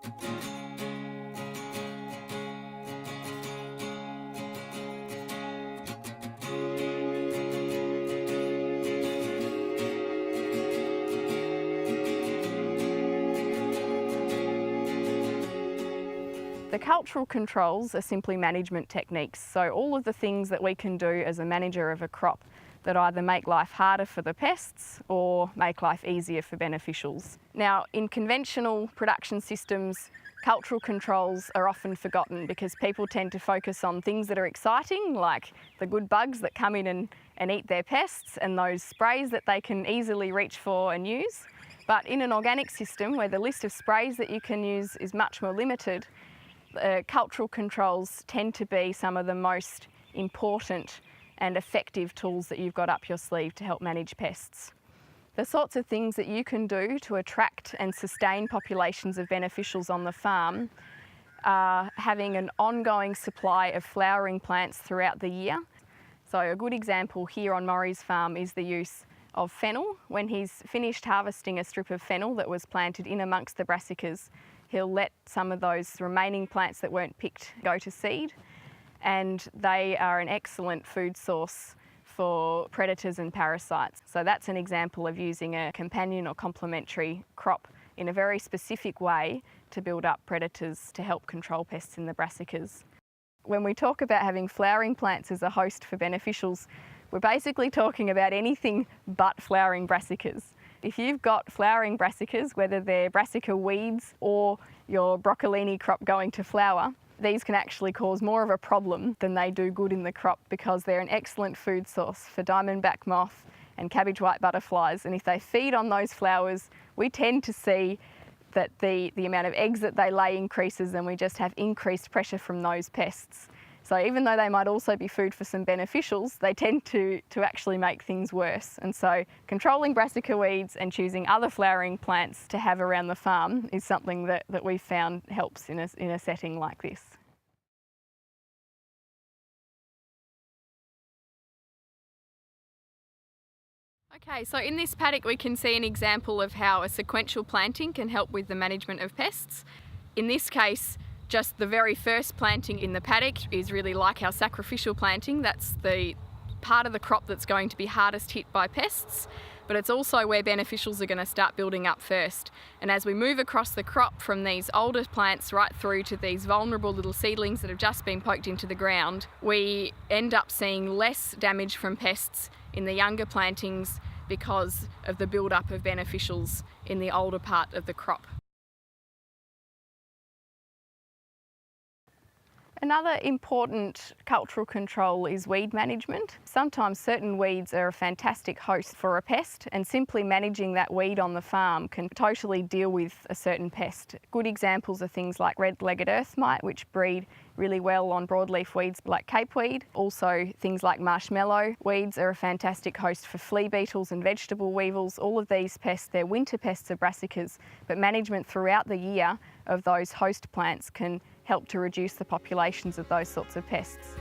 The cultural controls are simply management techniques, so all of the things that we can do as a manager of a crop that either make life harder for the pests or make life easier for beneficials. Now, in conventional production systems, cultural controls are often forgotten because people tend to focus on things that are exciting, like the good bugs that come in and eat their pests and those sprays that they can easily reach for and use. But in an organic system where the list of sprays that you can use is much more limited, cultural controls tend to be some of the most important and effective tools that you've got up your sleeve to help manage pests. The sorts of things that you can do to attract and sustain populations of beneficials on the farm are having an ongoing supply of flowering plants throughout the year. So a good example here on Maury's farm is the use of fennel. When he's finished harvesting a strip of fennel that was planted in amongst the brassicas, he'll let some of those remaining plants that weren't picked go to seed, and they are an excellent food source for predators and parasites. So that's an example of using a companion or complementary crop in a very specific way to build up predators to help control pests in the brassicas. When we talk about having flowering plants as a host for beneficials, we're basically talking about anything but flowering brassicas. If you've got flowering brassicas, whether they're brassica weeds or your broccolini crop going to flower, these can actually cause more of a problem than they do good in the crop because they're an excellent food source for diamondback moth and cabbage white butterflies. And if they feed on those flowers, we tend to see that the amount of eggs that they lay increases, and we just have increased pressure from those pests. So even though they might also be food for some beneficials, they tend to actually make things worse. And so controlling brassica weeds and choosing other flowering plants to have around the farm is something that we've found helps in a setting like this. Okay, so in this paddock we can see an example of how a sequential planting can help with the management of pests. In this case, just the very first planting in the paddock is really like our sacrificial planting. That's the part of the crop that's going to be hardest hit by pests, but it's also where beneficials are going to start building up first. And as we move across the crop from these older plants right through to these vulnerable little seedlings that have just been poked into the ground, we end up seeing less damage from pests in the younger plantings because of the build-up of beneficials in the older part of the crop. Another important cultural control is weed management. Sometimes certain weeds are a fantastic host for a pest, and simply managing that weed on the farm can totally deal with a certain pest. Good examples are things like red-legged earth mite, which breed really well on broadleaf weeds like capeweed. Also things like marshmellow weeds are a fantastic host for flea beetles and vegetable weevils. All of these pests, they're winter pests of brassicas, but management throughout the year of those host plants can help to reduce the populations of those sorts of pests.